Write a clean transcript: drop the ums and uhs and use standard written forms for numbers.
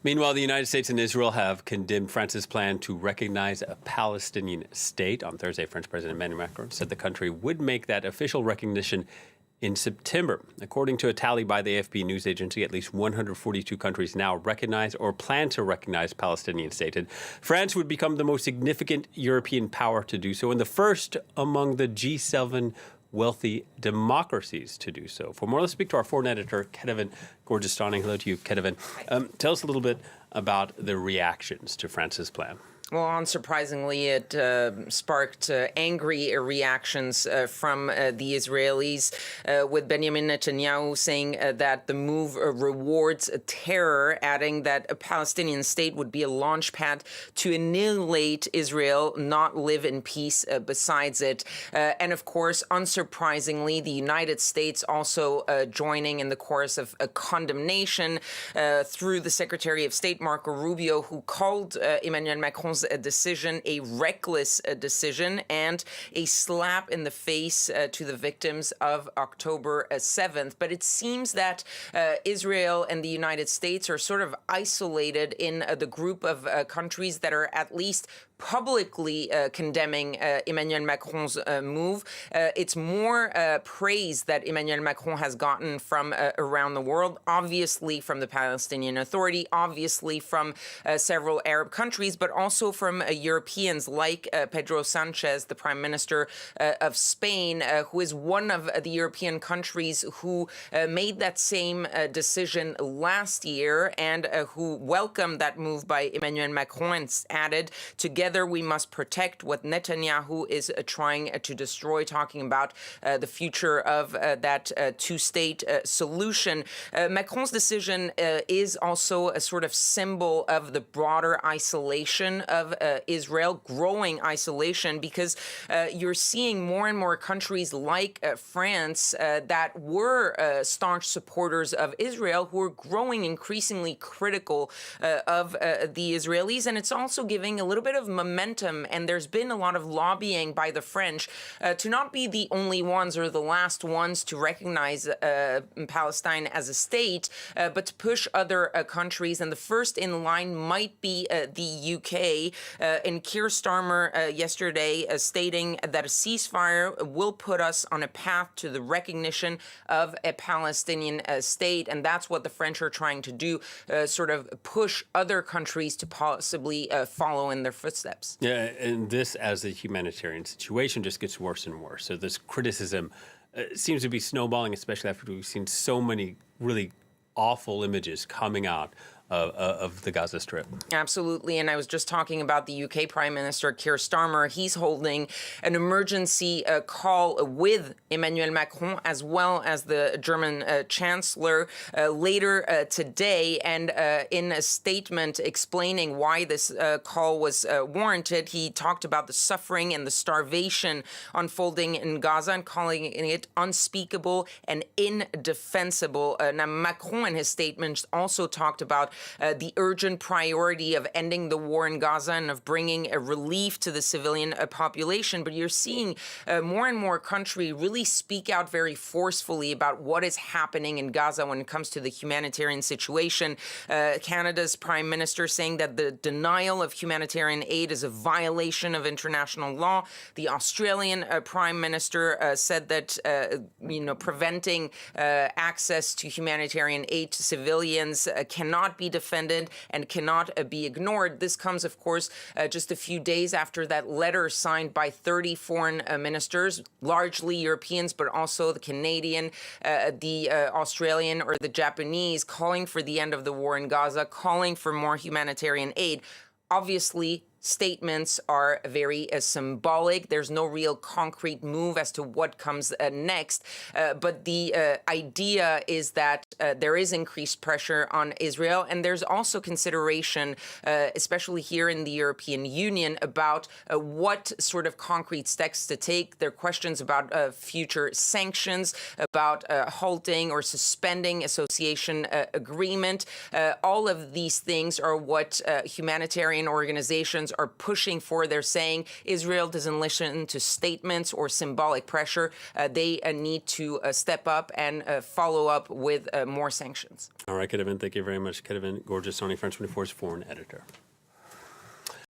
Meanwhile, the United States and Israel have condemned France's plan to recognize a Palestinian state. On Thursday, French President Emmanuel Macron said the country would make that official recognition in September. According to a tally by the AFP news agency, at least 142 countries now recognize or plan to recognize Palestinian statehood. France would become the most significant European power to do so, and the first among the G7 wealthy democracies to do so. For more, let's speak to our foreign editor, Ketavan Gorjestani. Hello to you, Ketavan. Tell us a little bit about the reactions to France's plan. Well, unsurprisingly, it sparked angry reactions from the Israelis, with Benjamin Netanyahu saying that the move rewards terror, adding that a Palestinian state would be a launchpad to annihilate Israel, not live in peace besides it. And of course, unsurprisingly, the United States also joining in the chorus of a condemnation through the Secretary of State, Marco Rubio, who called Emmanuel Macron's decision a reckless decision and a slap in the face to the victims of October 7th. But it seems that Israel and the United States are sort of isolated in the group of countries that are at least publicly condemning Emmanuel Macron's move. It's more praise that Emmanuel Macron has gotten from around the world, obviously from the Palestinian Authority, obviously from several Arab countries, but also from Europeans like Pedro Sanchez, the Prime Minister of Spain, who is one of the European countries who made that same decision last year and who welcomed that move by Emmanuel Macron and added, together we must protect what Netanyahu is trying to destroy, talking about the future of that two-state solution. Macron's decision is also a sort of symbol of the broader isolation of Israel, growing isolation, because you're seeing more and more countries like France that were staunch supporters of Israel who are growing increasingly critical of the Israelis. And it's also giving a little bit of momentum, and there's been a lot of lobbying by the French to not be the only ones or the last ones to recognize Palestine as a state, but to push other countries. And the first in line might be the UK. And Keir Starmer yesterday stating that a ceasefire will put us on a path to the recognition of a Palestinian state. And that's what the French are trying to do, sort of push other countries to possibly follow in their footsteps. Yeah, and this, as a humanitarian situation, just gets worse and worse. So this criticism seems to be snowballing, especially after we've seen so many really awful images coming out of the Gaza Strip. Absolutely. And I was just talking about the UK Prime Minister, Keir Starmer. He's holding an emergency call with Emmanuel Macron as well as the German Chancellor later today. And in a statement explaining why this call was warranted, he talked about the suffering and the starvation unfolding in Gaza and calling it unspeakable and indefensible. Now, Macron in his statement also talked about the urgent priority of ending the war in Gaza and of bringing a relief to the civilian population. But you're seeing more and more countries really speak out very forcefully about what is happening in Gaza when it comes to the humanitarian situation. Canada's Prime Minister saying that the denial of humanitarian aid is a violation of international law. The Australian Prime Minister said that preventing access to humanitarian aid to civilians cannot be defended and cannot be ignored. This comes, of course, just a few days after that letter signed by 30 foreign ministers, largely Europeans, but also the Canadian, the Australian, or the Japanese, calling for the end of the war in Gaza, calling for more humanitarian aid. Obviously, statements are very symbolic. There's no real concrete move as to what comes next. But the idea is that there is increased pressure on Israel. And there's also consideration, especially here in the European Union, about what sort of concrete steps to take. There are questions about future sanctions, about halting or suspending association agreement. All of these things are what humanitarian organizations are pushing for. They're saying Israel doesn't listen to statements or symbolic pressure. They need to step up and follow up with more sanctions. All right, Kevin, thank you very much. Kevin Gorgeous, French 24's foreign editor.